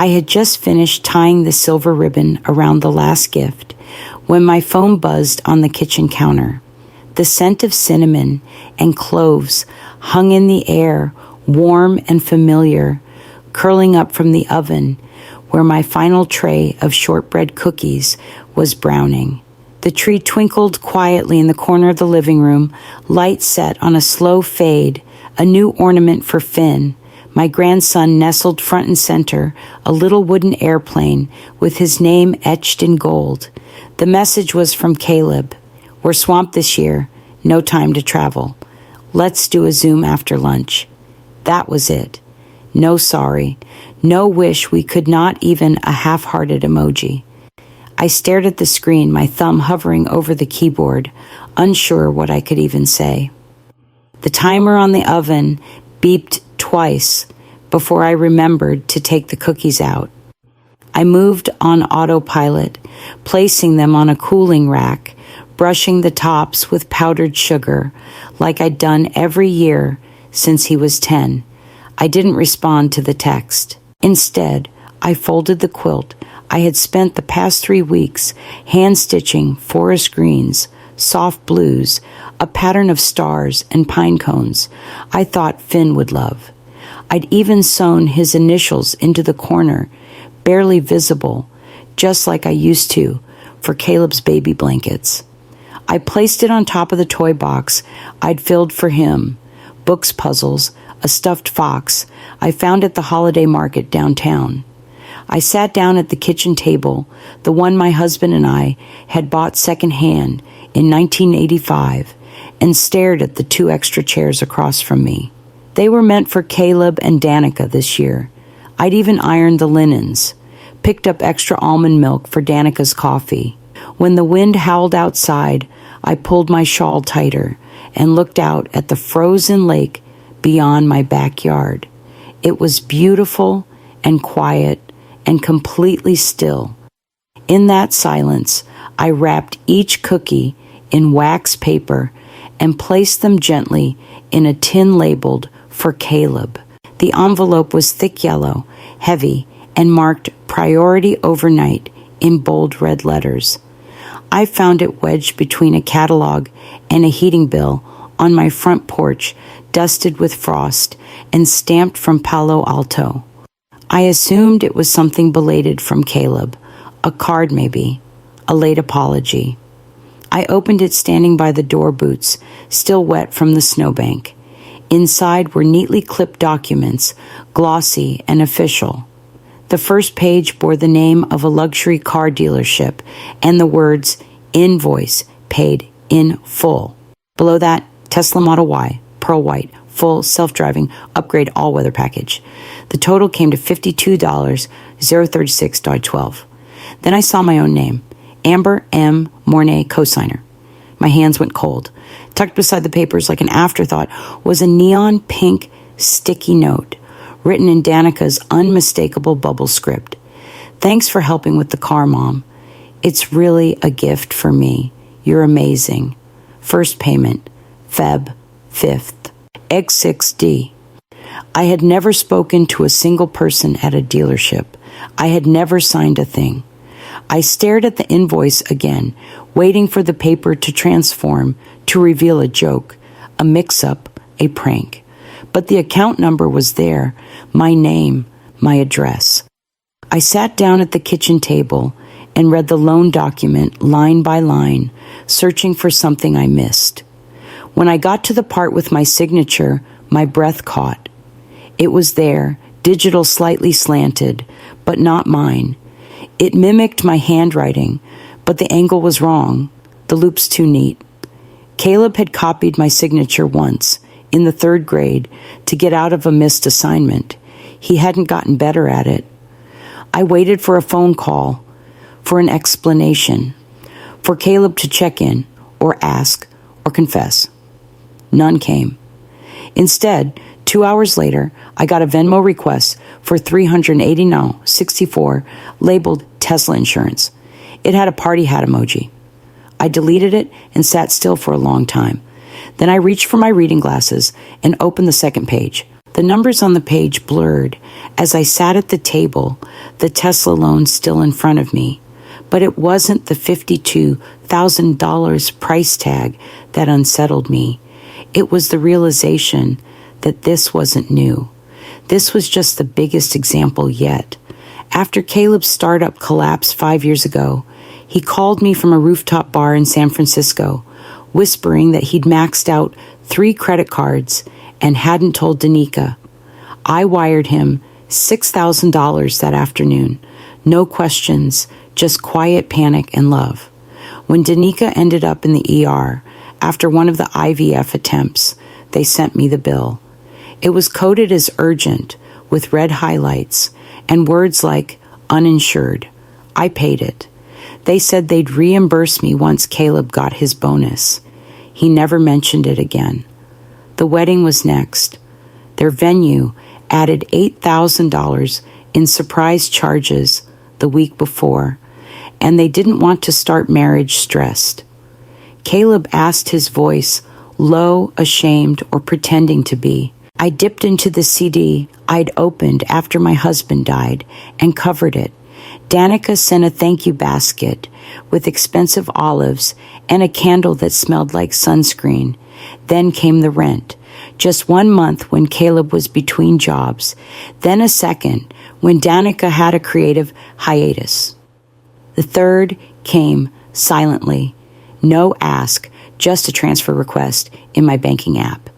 I had just finished tying the silver ribbon around the last gift when my phone buzzed on the kitchen counter. The scent of cinnamon and cloves hung in the air, warm and familiar, curling up from the oven where my final tray of shortbread cookies was browning. The tree twinkled quietly in the corner of the living room, light set on a slow fade, a new ornament for Finn. My grandson nestled front and center, a little wooden airplane with his name etched in gold. The message was from Caleb. We're swamped this year. No time to travel. Let's do a Zoom after lunch. That was it. No sorry. No wish we could not even a half-hearted emoji. I stared at the screen, my thumb hovering over the keyboard, unsure what I could even say. The timer on the oven beeped twice before I remembered to take the cookies out. I moved on autopilot, placing them on a cooling rack, brushing the tops with powdered sugar, like I'd done every year since he was 10. I didn't respond to the text. Instead, I folded the quilt I had spent the past 3 weeks hand-stitching forest greens, soft blues, a pattern of stars and pine cones I thought Finn would love. I'd even sewn his initials into the corner, barely visible, just like I used to for Caleb's baby blankets. I placed it on top of the toy box I'd filled for him, books, puzzles, a stuffed fox I found at the holiday market downtown. I sat down at the kitchen table, the one my husband and I had bought secondhand in 1985, and stared at the 2 extra chairs across from me. They were meant for Caleb and Danica this year. I'd even ironed the linens, picked up extra almond milk for Danica's coffee. When the wind howled outside, I pulled my shawl tighter and looked out at the frozen lake beyond my backyard. It was beautiful and quiet and completely still. In that silence, I wrapped each cookie in wax paper and placed them gently in a tin labeled for Caleb. The envelope was thick yellow, heavy, and marked Priority Overnight in bold red letters. I found it wedged between a catalog and a heating bill on my front porch, dusted with frost and stamped from Palo Alto. I assumed it was something belated from Caleb, a card maybe, a late apology. I opened it standing by the door boots, still wet from the snowbank. Inside were neatly clipped documents, glossy and official. The first page bore the name of a luxury car dealership and the words, Invoice, paid in full. Below that, Tesla Model Y, pearl white, full self-driving, upgrade all-weather package. The total came to $52,036.12. Then I saw my own name, Amber M. Mornay, cosigner. My hands went cold. Tucked beside the papers like an afterthought was a neon pink sticky note, written in Danica's unmistakable bubble script. Thanks for helping with the car, Mom. It's really a gift for me. You're amazing. First payment, Feb 5th. Egg 6D. I had never spoken to a single person at a dealership. I had never signed a thing. I stared at the invoice again, waiting for the paper to transform, to reveal a joke, a mix-up, a prank. But the account number was there, my name, my address. I sat down at the kitchen table and read the loan document line by line, searching for something I missed. When I got to the part with my signature, my breath caught. It was there, digital, slightly slanted, but not mine. It mimicked my handwriting, but the angle was wrong, the loop's too neat. Caleb had copied my signature once, in the 3rd grade, to get out of a missed assignment. He hadn't gotten better at it. I waited for a phone call, for an explanation, for Caleb to check in, or ask, or confess. None came. Instead, 2 hours later, I got a Venmo request for $389.64 labeled Tesla insurance. It had a party hat emoji. I deleted it and sat still for a long time. Then I reached for my reading glasses and opened the second page. The numbers on the page blurred as I sat at the table, the Tesla loan still in front of me. But it wasn't the $52,000 price tag that unsettled me. It was the realization that this wasn't new. This was just the biggest example yet. After Caleb's startup collapsed 5 years ago, he called me from a rooftop bar in San Francisco, whispering that he'd maxed out 3 credit cards and hadn't told Danica. I wired him $6,000 that afternoon. No questions, just quiet panic and love. When Danica ended up in the ER after one of the IVF attempts, they sent me the bill. It was coded as urgent with red highlights and words like uninsured. I paid it. They said they'd reimburse me once Caleb got his bonus. He never mentioned it again. The wedding was next. Their venue added $8,000 in surprise charges the week before, and they didn't want to start marriage stressed. Caleb asked, his voice low, ashamed, or pretending to be. I dipped into the CD I'd opened after my husband died and covered it. Danica sent a thank you basket with expensive olives and a candle that smelled like sunscreen. Then came the rent. Just 1 month when Caleb was between jobs. Then a second when Danica had a creative hiatus. The third came silently. No ask, just a transfer request in my banking app.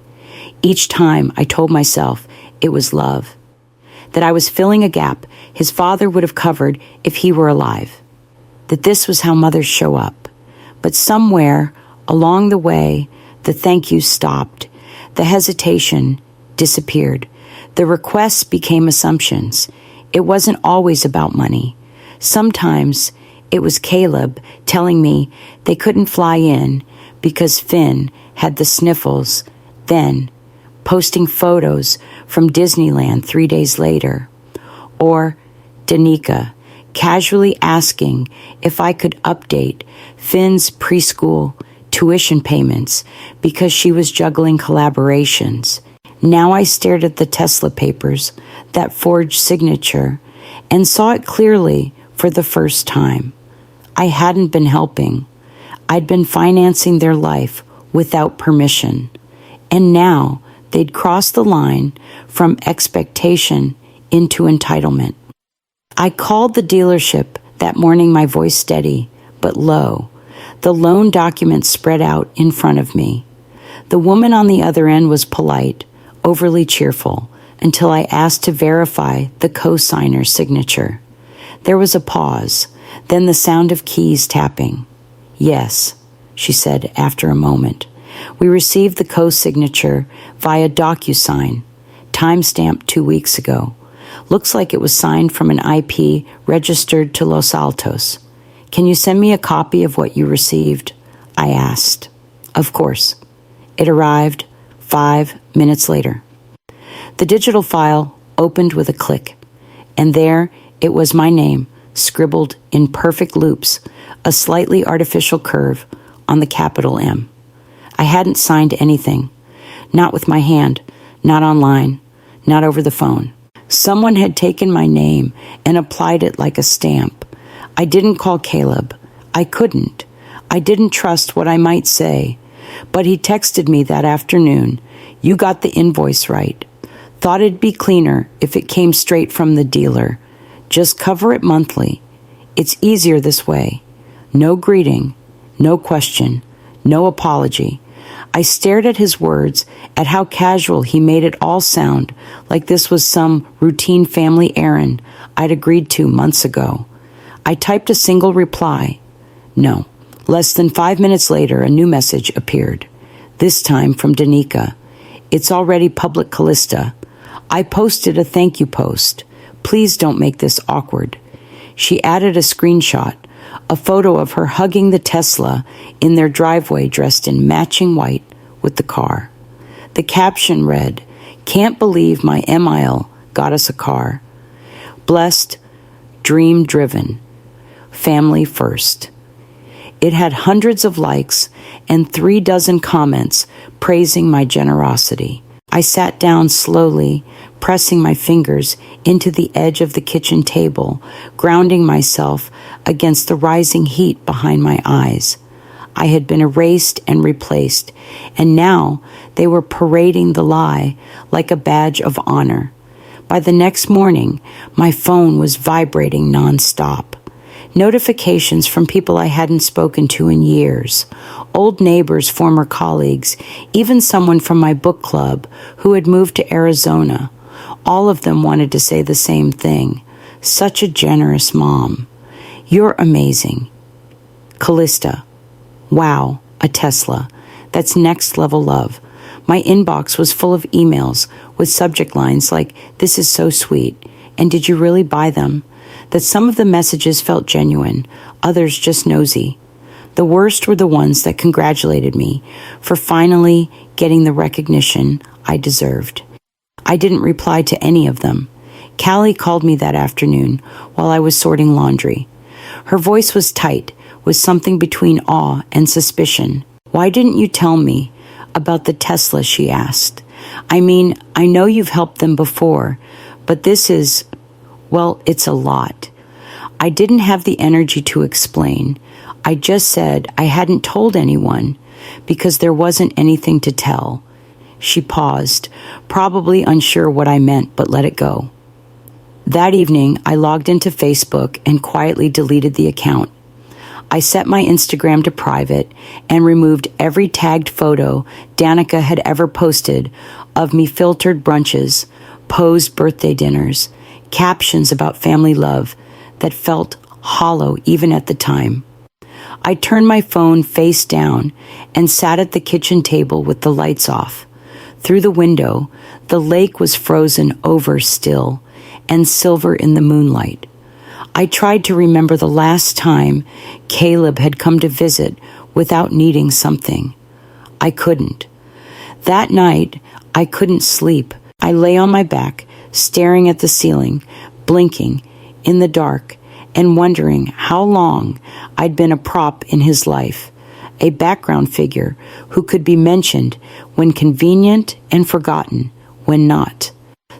Each time I told myself it was love, that I was filling a gap his father would have covered if he were alive, that this was how mothers show up. But somewhere along the way, the thank you stopped. The hesitation disappeared. The requests became assumptions. It wasn't always about money. Sometimes it was Caleb telling me they couldn't fly in because Finn had the sniffles, then posting photos from Disneyland 3 days later. Or Danica casually asking if I could update Finn's preschool tuition payments because she was juggling collaborations. Now I stared at the Tesla papers, that forged signature, and saw it clearly for the first time. I hadn't been helping. I'd been financing their life without permission. And now they'd crossed the line from expectation into entitlement. I called the dealership that morning, my voice steady but low. The loan documents spread out in front of me. The woman on the other end was polite, overly cheerful, until I asked to verify the co-signer's signature. There was a pause, then the sound of keys tapping. Yes, she said after a moment. We received the co-signature via DocuSign, time-stamped 2 weeks ago. Looks like it was signed from an IP registered to Los Altos. Can you send me a copy of what you received? I asked. Of course. It arrived 5 minutes later. The digital file opened with a click, and there it was, my name, scribbled in perfect loops, a slightly artificial curve on the capital M. I hadn't signed anything, not with my hand, not online, not over the phone. Someone had taken my name and applied it like a stamp. I didn't call Caleb. I couldn't. I didn't trust what I might say. But he texted me that afternoon, "You got the invoice right. Thought it'd be cleaner if it came straight from the dealer. Just cover it monthly. It's easier this way. No greeting, no question, no apology." I stared at his words, at how casual he made it all sound, like this was some routine family errand I'd agreed to months ago. I typed a single reply. No. Less than 5 minutes later, a new message appeared, this time from Danica. "It's already public, Callista. I posted a thank you post. Please don't make this awkward." She added a screenshot, a photo of her hugging the Tesla in their driveway dressed in matching white with the car. The caption read, "Can't believe my MIL got us a car. Blessed, dream-driven, family first." It had hundreds of likes and 36 comments praising my generosity. I sat down slowly, pressing my fingers into the edge of the kitchen table, grounding myself against the rising heat behind my eyes. I had been erased and replaced, and now they were parading the lie like a badge of honor. By the next morning, my phone was vibrating nonstop. Notifications from people I hadn't spoken to in years, old neighbors, former colleagues, even someone from my book club who had moved to Arizona. All of them wanted to say the same thing. Such a generous mom. You're amazing. Callista. Wow, a Tesla. That's next level love. My inbox was full of emails with subject lines like, "This is so sweet," and "Did you really buy them?" That some of the messages felt genuine, others just nosy. The worst were the ones that congratulated me for finally getting the recognition I deserved. I didn't reply to any of them. Callie called me that afternoon while I was sorting laundry. Her voice was tight, with something between awe and suspicion. "Why didn't you tell me about the Tesla?" she asked. "I mean, I know you've helped them before, but this is, well, it's a lot." I didn't have the energy to explain. I just said I hadn't told anyone because there wasn't anything to tell. She paused, probably unsure what I meant, but let it go. That evening, I logged into Facebook and quietly deleted the account. I set my Instagram to private and removed every tagged photo Danica had ever posted of me, filtered brunches, posed birthday dinners, captions about family love that felt hollow even at the time. I turned my phone face down and sat at the kitchen table with the lights off. Through the window, the lake was frozen over still and silver in the moonlight. I tried to remember the last time Caleb had come to visit without needing something. I couldn't. That night, I couldn't sleep. I lay on my back, staring at the ceiling, blinking in the dark, and wondering how long I'd been a prop in his life, a background figure who could be mentioned when convenient and forgotten when not.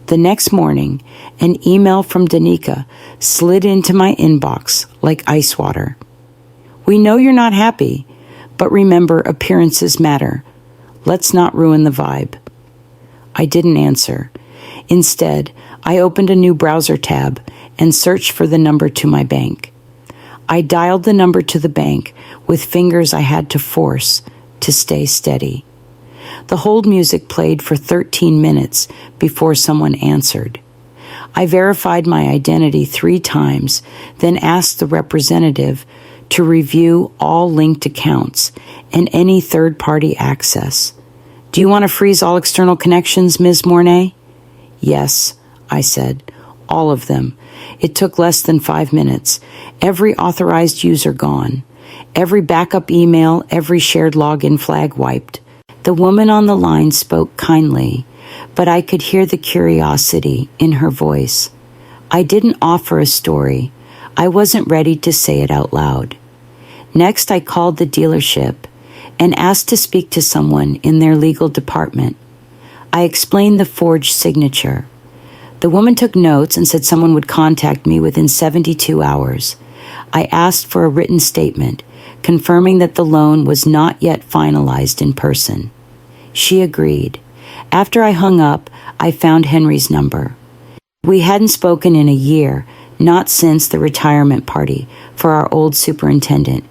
The next morning, an email from Danica slid into my inbox like ice water. "We know you're not happy, but remember, appearances matter. Let's not ruin the vibe." I didn't answer. Instead, I opened a new browser tab and searched for the number to my bank. I dialed the number to the bank with fingers I had to force to stay steady. The hold music played for 13 minutes before someone answered. I verified my identity 3 times, then asked the representative to review all linked accounts and any third-party access. "Do you want to freeze all external connections, Ms. Mornay?" "Yes," I said. "All of them." It took less than 5 minutes. Every authorized user gone. Every backup email, every shared login flag wiped. The woman on the line spoke kindly, but I could hear the curiosity in her voice. I didn't offer a story. I wasn't ready to say it out loud. Next, I called the dealership and asked to speak to someone in their legal department. I explained the forged signature. The woman took notes and said someone would contact me within 72 hours. I asked for a written statement, confirming that the loan was not yet finalized in person. She agreed. After I hung up, I found Henry's number. We hadn't spoken in a year, not since the retirement party for our old superintendent.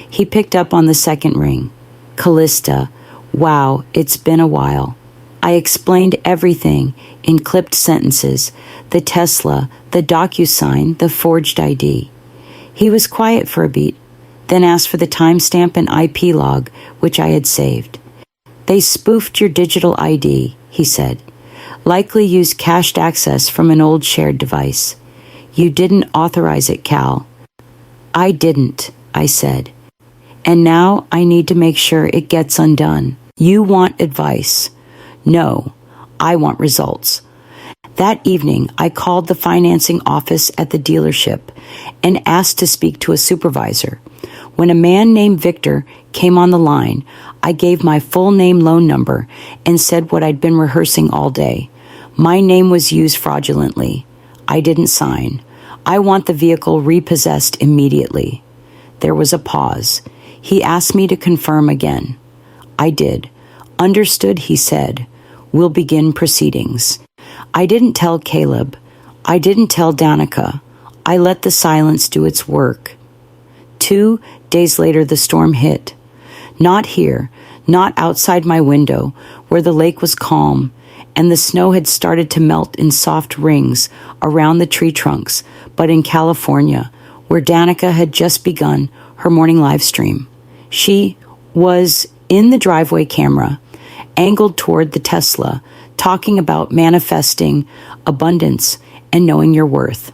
He picked up on the second ring. "Callista, wow, it's been a while." I explained everything in clipped sentences, the Tesla, the DocuSign, the forged ID. He was quiet for a beat, then asked for the timestamp and IP log, which I had saved. "They spoofed your digital ID," he said. "Likely used cached access from an old shared device. You didn't authorize it, Cal." "I didn't," I said. "And now I need to make sure it gets undone. You want advice. No, I want results." That evening, I called the financing office at the dealership and asked to speak to a supervisor. When a man named Victor came on the line, I gave my full name loan number and said what I'd been rehearsing all day. My name was used fraudulently. I didn't sign. I want the vehicle repossessed immediately. There was a pause. He asked me to confirm again. I did. Understood, he said. We'll begin proceedings. I didn't tell Caleb. I didn't tell Danica. I let the silence do its work. 2 days later, the storm hit. Not here, not outside my window, where the lake was calm, and the snow had started to melt in soft rings around the tree trunks, but in California, where Danica had just begun her morning live stream. She was in the driveway camera, angled toward the Tesla, talking about manifesting abundance and knowing your worth.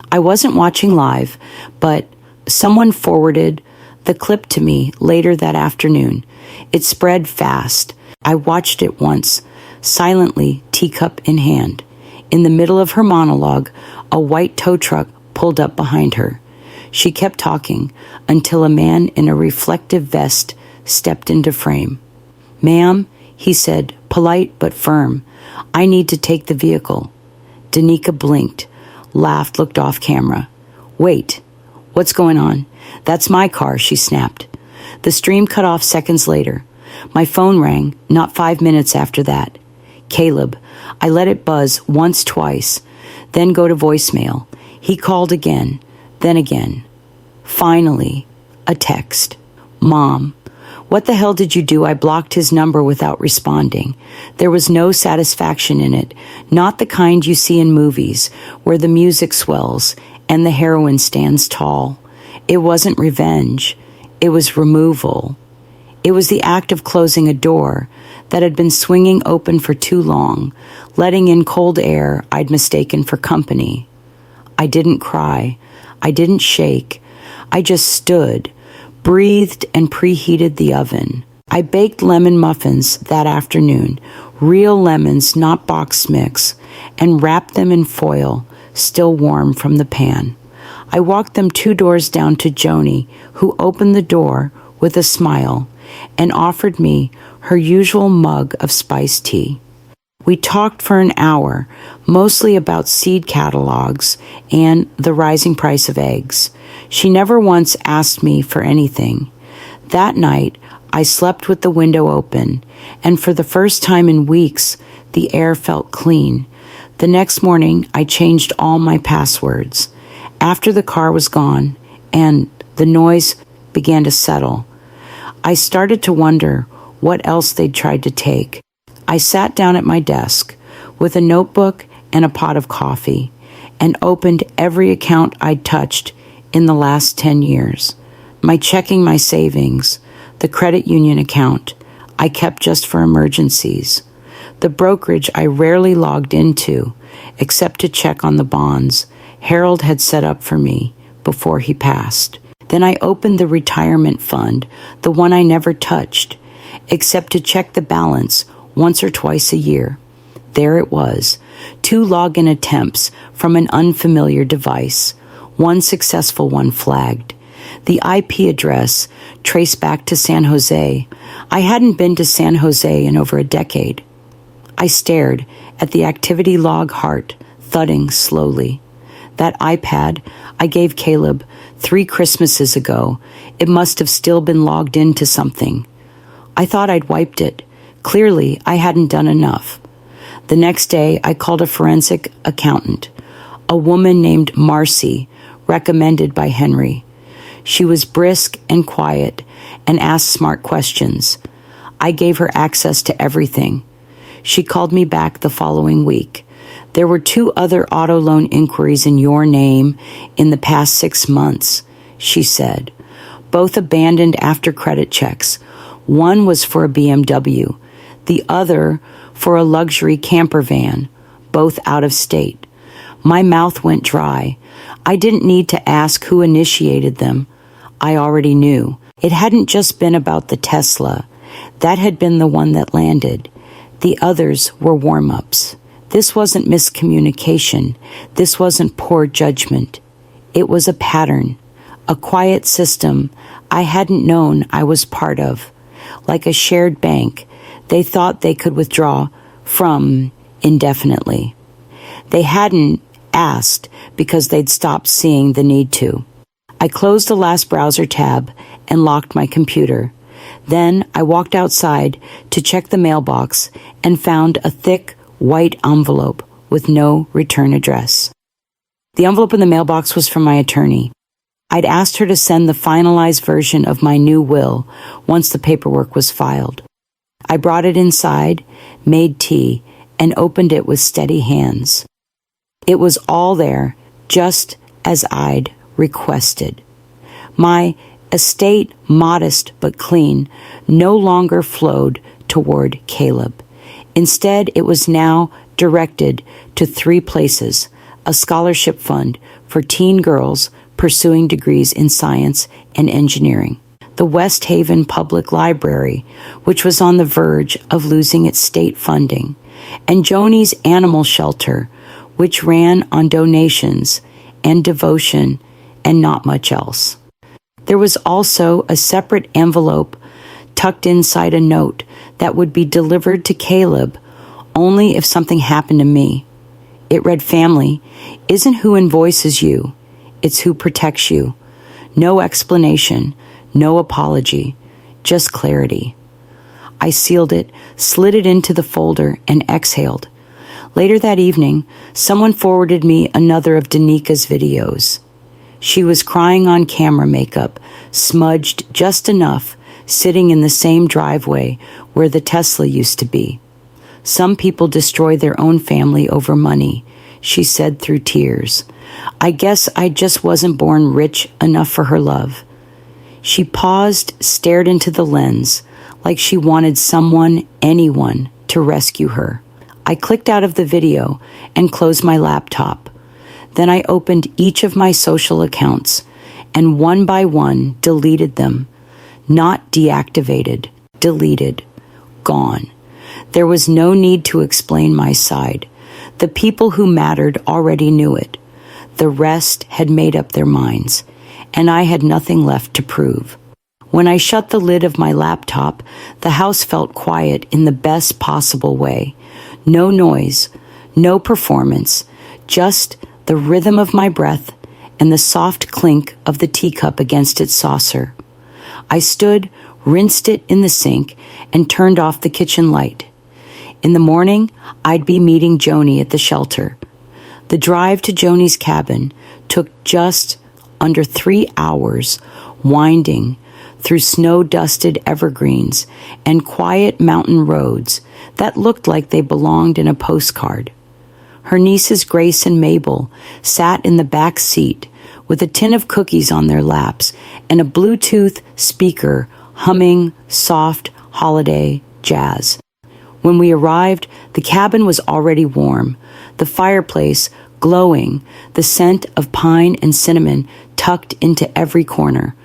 I wasn't watching live, but someone forwarded the clip to me later that afternoon. It spread fast. I watched it once, silently, teacup in hand. In the middle of her monologue, a white tow truck pulled up behind her. She kept talking until a man in a reflective vest stepped into frame. "Ma'am," he said, polite but firm, "I need to take the vehicle." Danica blinked, laughed, looked off camera. "Wait, what's going on?" "That's my car," she snapped. The stream cut off seconds later. My phone rang, not 5 minutes after that. Caleb. I let it buzz once, twice, then go to voicemail. He called again, then again. Finally, a text. "Mom, what the hell did you do?" I blocked his number without responding. There was no satisfaction in it, not the kind you see in movies, where the music swells and the heroine stands tall. It wasn't revenge. It was removal. It was the act of closing a door that had been swinging open for too long, letting in cold air I'd mistaken for company. I didn't cry. I didn't shake. I just stood, breathed, and preheated the oven. I baked lemon muffins that afternoon, real lemons, not box mix, and wrapped them in foil, still warm from the pan. I walked them 2 doors down to Joni, who opened the door with a smile and offered me her usual mug of spiced tea. We talked for an hour, mostly about seed catalogs and the rising price of eggs. She never once asked me for anything. That night, I slept with the window open, and for the first time in weeks, the air felt clean. The next morning, I changed all my passwords. After the car was gone and the noise began to settle, I started to wonder what else they'd tried to take. I sat down at my desk with a notebook and a pot of coffee and opened every account I'd touched in the last 10 years. My checking, my savings, the credit union account I kept just for emergencies, the brokerage I rarely logged into except to check on the bonds Harold had set up for me before he passed. Then I opened the retirement fund, the one I never touched, except to check the balance once or twice a year. There it was, 2 login attempts from an unfamiliar device, one successful one flagged. The IP address traced back to San Jose. I hadn't been to San Jose in over a decade. I stared at the activity log heart thudding slowly. That iPad I gave Caleb 3 Christmases ago, it must have still been logged into something. I thought I'd wiped it. Clearly, I hadn't done enough. The next day, I called a forensic accountant, a woman named Marcy, recommended by Henry. She was brisk and quiet and asked smart questions. I gave her access to everything. She called me back the following week. There were 2 other auto loan inquiries in your name in the past 6 months, she said. Both abandoned after credit checks. One was for a BMW, the other for a luxury camper van, both out of state. My mouth went dry. I didn't need to ask who initiated them. I already knew. It hadn't just been about the Tesla. That had been the one that landed. The others were warm-ups. This wasn't miscommunication. This wasn't poor judgment. It was a pattern, a quiet system I hadn't known I was part of. Like a shared bank, they thought they could withdraw from indefinitely. They hadn't asked because they'd stopped seeing the need to. I closed the last browser tab and locked my computer. Then I walked outside to check the mailbox and found a thick, white envelope with no return address. The envelope in the mailbox was from my attorney. I'd asked her to send the finalized version of my new will once the paperwork was filed. I brought it inside, made tea, and opened it with steady hands. It was all there, just as I'd requested. My estate, modest but clean, no longer flowed toward Caleb. Instead, it was now directed to 3 places: a scholarship fund for teen girls pursuing degrees in science and engineering, the West Haven Public Library, which was on the verge of losing its state funding, and Joni's animal shelter, which ran on donations and devotion and not much else. There was also a separate envelope tucked inside a note that would be delivered to Caleb only if something happened to me. It read, "Family isn't who invoices you, it's who protects you. No explanation, no apology, just clarity." I sealed it, slid it into the folder, and exhaled. Later that evening, someone forwarded me another of Danika's videos. She was crying on camera makeup, smudged just enough, sitting in the same driveway where the Tesla used to be. "Some people destroy their own family over money," she said through tears. "I guess I just wasn't born rich enough for her love." She paused, stared into the lens, like she wanted someone, anyone, to rescue her. I clicked out of the video and closed my laptop. Then I opened each of my social accounts and one by one deleted them. Not deactivated, deleted, gone. There was no need to explain my side. The people who mattered already knew it. The rest had made up their minds, and I had nothing left to prove. When I shut the lid of my laptop, the house felt quiet in the best possible way. No noise, no performance, just the rhythm of my breath and the soft clink of the teacup against its saucer. I stood, rinsed it in the sink, and turned off the kitchen light. In the morning, I'd be meeting Joni at the shelter. The drive to Joni's cabin took just under 3 hours, winding through snow-dusted evergreens and quiet mountain roads that looked like they belonged in a postcard. Her nieces Grace and Mabel sat in the back seat with a tin of cookies on their laps and a Bluetooth speaker humming soft holiday jazz. When we arrived, the cabin was already warm, the fireplace glowing, the scent of pine and cinnamon tucked into every corner.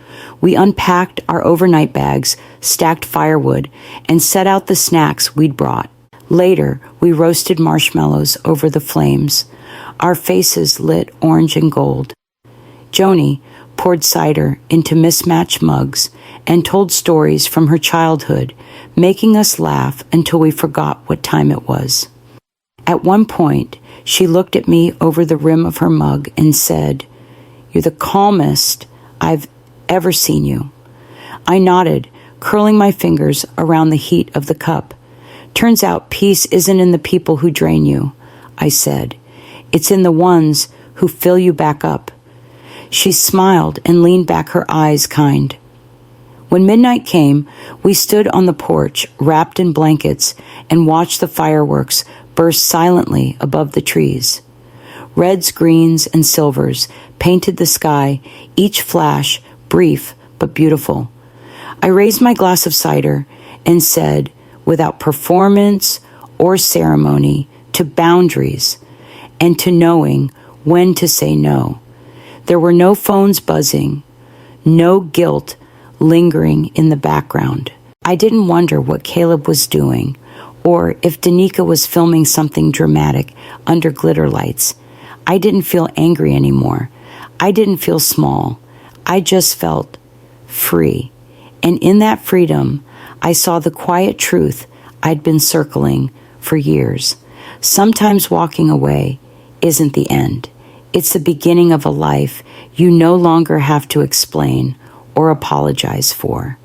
We unpacked our overnight bags, stacked firewood, and set out the snacks we'd brought. Later, we roasted marshmallows over the flames, our faces lit orange and gold. Joni poured cider into mismatched mugs and told stories from her childhood, making us laugh until we forgot what time it was. At one point, she looked at me over the rim of her mug and said, "You're the calmest I've ever seen you." I nodded, curling my fingers around the heat of the cup. "Turns out peace isn't in the people who drain you," I said. "It's in the ones who fill you back up." She smiled and leaned back, her eyes kind. When midnight came, we stood on the porch, wrapped in blankets, and watched the fireworks burst silently above the trees. Reds, greens, and silvers painted the sky, each flash brief but beautiful. I raised my glass of cider and said, without performance or ceremony, to boundaries and to knowing when to say no. There were no phones buzzing, no guilt lingering in the background. I didn't wonder what Caleb was doing or if Danica was filming something dramatic under glitter lights. I didn't feel angry anymore. I didn't feel small. I just felt free. And in that freedom, I saw the quiet truth I'd been circling for years. Sometimes walking away isn't the end. It's the beginning of a life you no longer have to explain or apologize for.